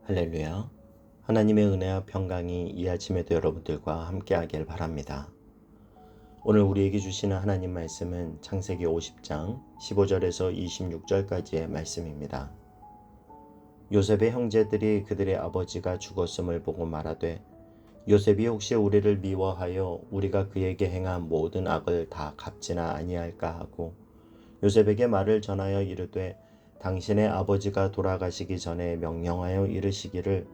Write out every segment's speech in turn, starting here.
할렐루야. 하나님의 은혜와 평강이 이 아침에도 여러분들과 함께하길 바랍니다. 오늘 우리에게 주시는 하나님 말씀은 창세기 50장 15절에서 26절까지의 말씀입니다. 요셉의 형제들이 그들의 아버지가 죽었음을 보고 말하되 요셉이 혹시 우리를 미워하여 우리가 그에게 행한 모든 악을 다 갚지나 아니할까 하고 요셉에게 말을 전하여 이르되 당신의 아버지가 돌아가시기 전에 명령하여 이르시기를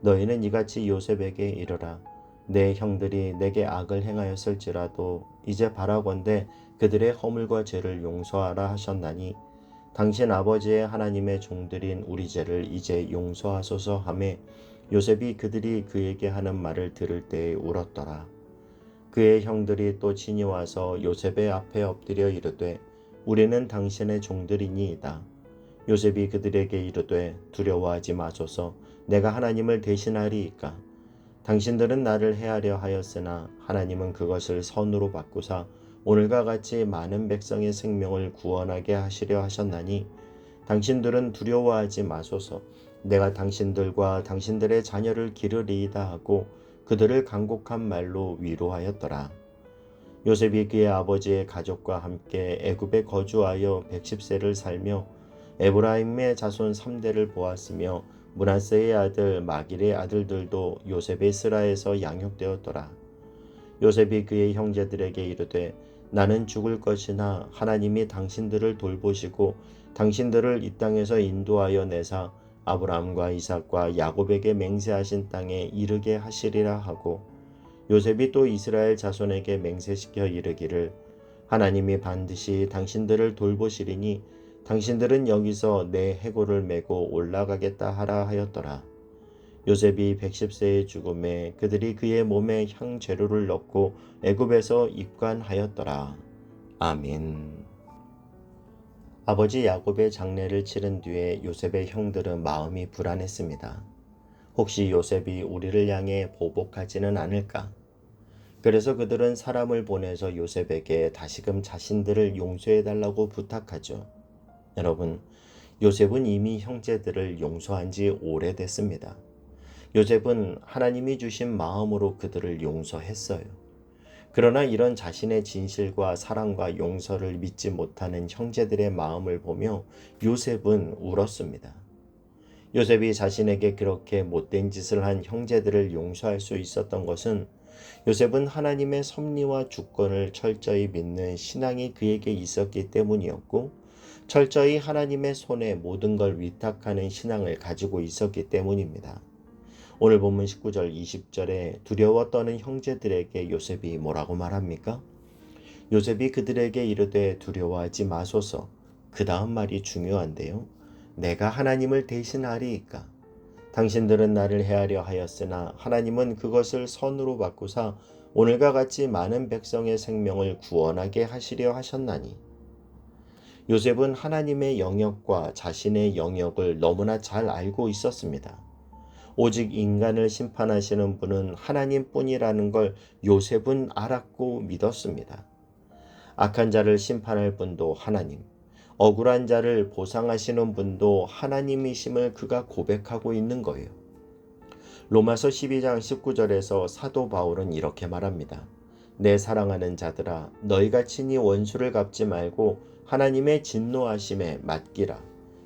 너희는 이같이 요셉에게 이르라. 내 형들이 내게 악을 행하였을지라도 이제 바라건대 그들의 허물과 죄를 용서하라 하셨나니 당신 아버지의 하나님의 종들인 우리 죄를 이제 용서하소서 하매 요셉이 그들이 그에게 하는 말을 들을 때에 울었더라. 그의 형들이 또 친히 와서 요셉의 앞에 엎드려 이르되 우리는 당신의 종들이니이다. 요셉이 그들에게 이르되 두려워하지 마소서. 내가 하나님을 대신하리이까. 당신들은 나를 해하려 하였으나 하나님은 그것을 선으로 바꾸사 오늘과 같이 많은 백성의 생명을 구원하게 하시려 하셨나니 당신들은 두려워하지 마소서. 내가 당신들과 당신들의 자녀를 기르리이다 하고 그들을 간곡한 말로 위로하였더라. 요셉이 그의 아버지의 가족과 함께 애굽에 거주하여 110세를 살며 에브라임의 자손 3대를 보았으며 므낫세의 아들 마길의 아들들도 요셉의 스라에서 양육되었더라. 요셉이 그의 형제들에게 이르되 나는 죽을 것이나 하나님이 당신들을 돌보시고 당신들을 이 땅에서 인도하여 내사 아브라함과 이삭과 야곱에게 맹세하신 땅에 이르게 하시리라 하고 요셉이 또 이스라엘 자손에게 맹세시켜 이르기를 하나님이 반드시 당신들을 돌보시리니 당신들은 여기서 내 해골을 메고 올라가겠다 하라 하였더라. 요셉이 110세의 죽음에 그들이 그의 몸에 향재료를 넣고 애굽에서 입관하였더라. 아멘. 아버지 야곱의 장례를 치른 뒤에 요셉의 형들은 마음이 불안했습니다. 혹시 요셉이 우리를 향해 보복하지는 않을까? 그래서 그들은 사람을 보내서 요셉에게 다시금 자신들을 용서해달라고 부탁하죠. 여러분, 요셉은 이미 형제들을 용서한 지 오래됐습니다. 요셉은 하나님이 주신 마음으로 그들을 용서했어요. 그러나 이런 자신의 진실과 사랑과 용서를 믿지 못하는 형제들의 마음을 보며 요셉은 울었습니다. 요셉이 자신에게 그렇게 못된 짓을 한 형제들을 용서할 수 있었던 것은 요셉은 하나님의 섭리와 주권을 철저히 믿는 신앙이 그에게 있었기 때문이었고 철저히 하나님의 손에 모든 걸 위탁하는 신앙을 가지고 있었기 때문입니다. 오늘 본문 19절 20절에 두려워 떠는 형제들에게 요셉이 뭐라고 말합니까? 요셉이 그들에게 이르되 두려워하지 마소서. 그 다음 말이 중요한데요. 내가 하나님을 대신하리이까. 당신들은 나를 해하려 하였으나 하나님은 그것을 선으로 바꾸사 오늘과 같이 많은 백성의 생명을 구원하게 하시려 하셨나니. 요셉은 하나님의 영역과 자신의 영역을 너무나 잘 알고 있었습니다. 오직 인간을 심판하시는 분은 하나님뿐이라는 걸 요셉은 알았고 믿었습니다. 악한 자를 심판할 분도 하나님, 억울한 자를 보상하시는 분도 하나님이심을 그가 고백하고 있는 거예요. 로마서 12장 19절에서 사도 바울은 이렇게 말합니다. 내 사랑하는 자들아, 너희가 친히 원수를 갚지 말고 하나님의 진노하심에 맡기라.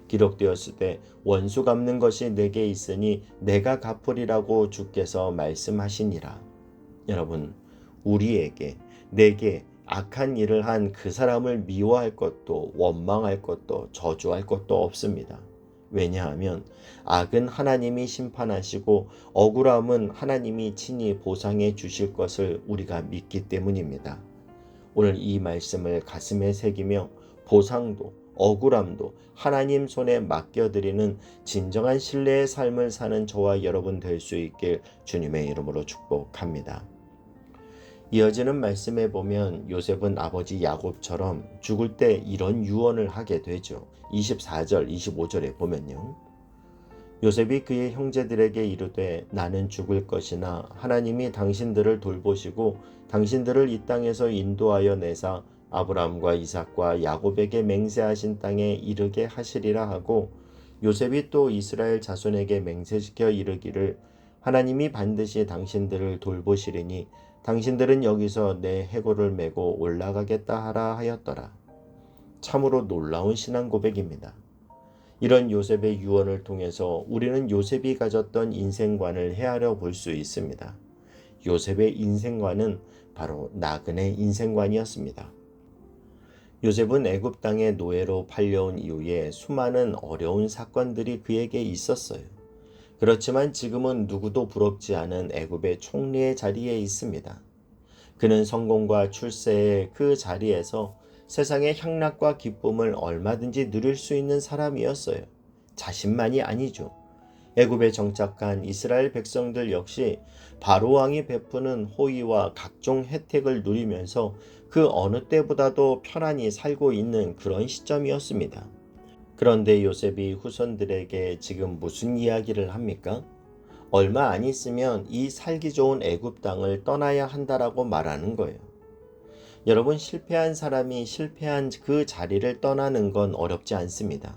기록되었을 때 원수 갚는 것이 내게 있으니 내가 갚으리라고 주께서 말씀하시니라. 여러분, 우리에게, 내게 악한 일을 한 그 사람을 미워할 것도 원망할 것도 저주할 것도 없습니다. 왜냐하면 악은 하나님이 심판하시고 억울함은 하나님이 친히 보상해 주실 것을 우리가 믿기 때문입니다. 오늘 이 말씀을 가슴에 새기며 보상도 억울함도 하나님 손에 맡겨드리는 진정한 신뢰의 삶을 사는 저와 여러분 될 수 있길 주님의 이름으로 축복합니다. 이어지는 말씀에 보면 요셉은 아버지 야곱처럼 죽을 때 이런 유언을 하게 되죠. 24절, 25절에 보면요. 요셉이 그의 형제들에게 이르되 나는 죽을 것이나 하나님이 당신들을 돌보시고 당신들을 이 땅에서 인도하여 내사 아브라함과 이삭과 야곱에게 맹세하신 땅에 이르게 하시리라 하고 요셉이 또 이스라엘 자손에게 맹세시켜 이르기를 하나님이 반드시 당신들을 돌보시리니 당신들은 여기서 내 해골을 메고 올라가겠다 하라 하였더라. 참으로 놀라운 신앙 고백입니다. 이런 요셉의 유언을 통해서 우리는 요셉이 가졌던 인생관을 헤아려 볼 수 있습니다. 요셉의 인생관은 바로 나그네 인생관이었습니다. 요셉은 애굽 땅에 노예로 팔려온 이후에 수많은 어려운 사건들이 그에게 있었어요. 그렇지만 지금은 누구도 부럽지 않은 애굽의 총리의 자리에 있습니다. 그는 성공과 출세의 그 자리에서 세상의 향락과 기쁨을 얼마든지 누릴 수 있는 사람이었어요. 자신만이 아니죠. 애굽에 정착한 이스라엘 백성들 역시 바로 왕이 베푸는 호의와 각종 혜택을 누리면서 그 어느 때보다도 편안히 살고 있는 그런 시점이었습니다. 그런데 요셉이 후손들에게 지금 무슨 이야기를 합니까? 얼마 안 있으면 이 살기 좋은 애굽 땅을 떠나야 한다라고 말하는 거예요. 여러분, 실패한 사람이 실패한 그 자리를 떠나는 건 어렵지 않습니다.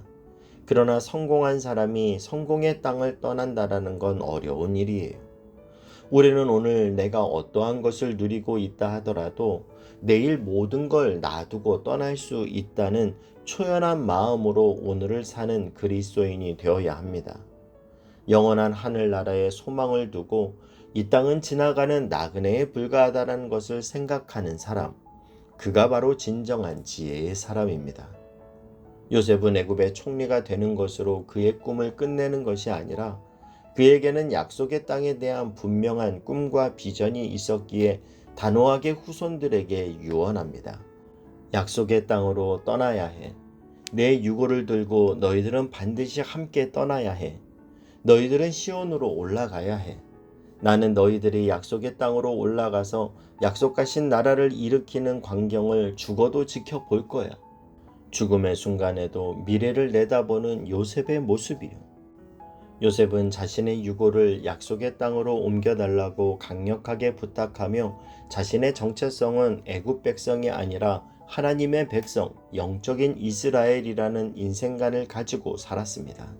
그러나 성공한 사람이 성공의 땅을 떠난다라는 건 어려운 일이에요. 우리는 오늘 내가 어떠한 것을 누리고 있다 하더라도 내일 모든 걸 놔두고 떠날 수 있다는 초연한 마음으로 오늘을 사는 그리스도인이 되어야 합니다. 영원한 하늘나라에 소망을 두고 이 땅은 지나가는 나그네에 불과하다는 것을 생각하는 사람, 그가 바로 진정한 지혜의 사람입니다. 요셉은 애굽의 총리가 되는 것으로 그의 꿈을 끝내는 것이 아니라 그에게는 약속의 땅에 대한 분명한 꿈과 비전이 있었기에 단호하게 후손들에게 유언합니다. 약속의 땅으로 떠나야 해. 내 유고를 들고 너희들은 반드시 함께 떠나야 해. 너희들은 시온으로 올라가야 해. 나는 너희들이 약속의 땅으로 올라가서 약속하신 나라를 일으키는 광경을 죽어도 지켜볼 거야. 죽음의 순간에도 미래를 내다보는 요셉의 모습이요. 요셉은 자신의 유고를 약속의 땅으로 옮겨달라고 강력하게 부탁하며 자신의 정체성은 애굽 백성이 아니라 하나님의 백성, 영적인 이스라엘이라는 인생관을 가지고 살았습니다.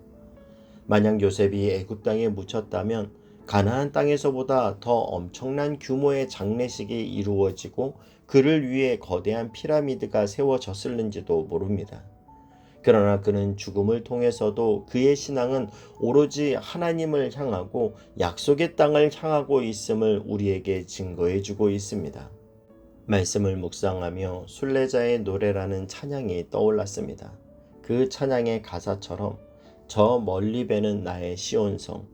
만약 요셉이 애굽 땅에 묻혔다면 가나안 땅에서보다 더 엄청난 규모의 장례식이 이루어지고 그를 위해 거대한 피라미드가 세워졌을는지도 모릅니다. 그러나 그는 죽음을 통해서도 그의 신앙은 오로지 하나님을 향하고 약속의 땅을 향하고 있음을 우리에게 증거해 주고 있습니다. 말씀을 묵상하며 순례자의 노래라는 찬양이 떠올랐습니다. 그 찬양의 가사처럼 저 멀리 배는 나의 시온성,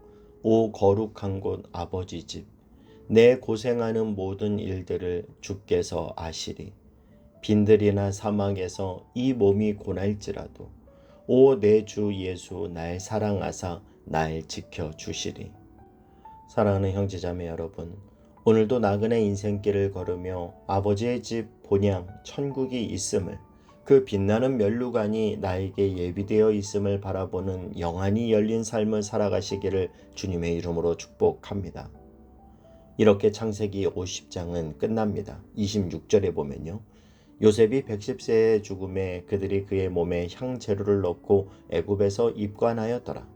오 거룩한 곳 아버지 집, 내 고생하는 모든 일들을 주께서 아시리. 빈들이나 사막에서 이 몸이 고날지라도 오 내 주 예수 날 사랑하사 날 지켜주시리. 사랑하는 형제자매 여러분, 오늘도 나그네 인생길을 걸으며 아버지의 집 본향 천국이 있음을, 그 빛나는 면류관이 나에게 예비되어 있음을 바라보는 영안이 열린 삶을 살아가시기를 주님의 이름으로 축복합니다. 이렇게 창세기 50장은 끝납니다. 26절에 보면요. 요셉이 110세의 죽음에 그들이 그의 몸에 향재료를 넣고 애굽에서 입관하였더라.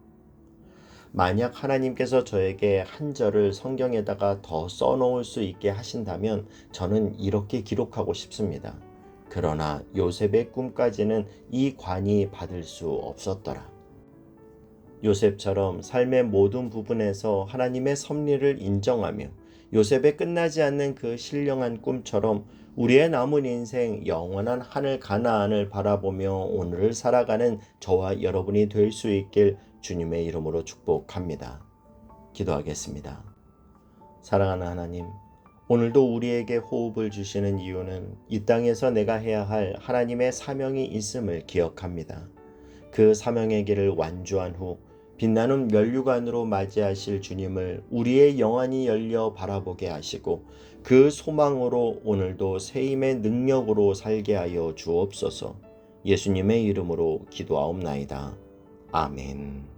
만약 하나님께서 저에게 한 절을 성경에다가 더 써놓을 수 있게 하신다면 저는 이렇게 기록하고 싶습니다. 그러나 요셉의 꿈까지는 이 관이 받을 수 없었더라. 요셉처럼 삶의 모든 부분에서 하나님의 섭리를 인정하며 요셉의 끝나지 않는 그 신령한 꿈처럼 우리의 남은 인생 영원한 하늘 가나안을 바라보며 오늘을 살아가는 저와 여러분이 될 수 있길 주님의 이름으로 축복합니다. 기도하겠습니다. 사랑하는 하나님, 오늘도 우리에게 호흡을 주시는 이유는 이 땅에서 내가 해야 할 하나님의 사명이 있음을 기억합니다. 그 사명의 길을 완주한 후 빛나는 면류관으로 맞이하실 주님을 우리의 영안이 열려 바라보게 하시고 그 소망으로 오늘도 새 힘의 능력으로 살게 하여 주옵소서. 예수님의 이름으로 기도하옵나이다. 아멘.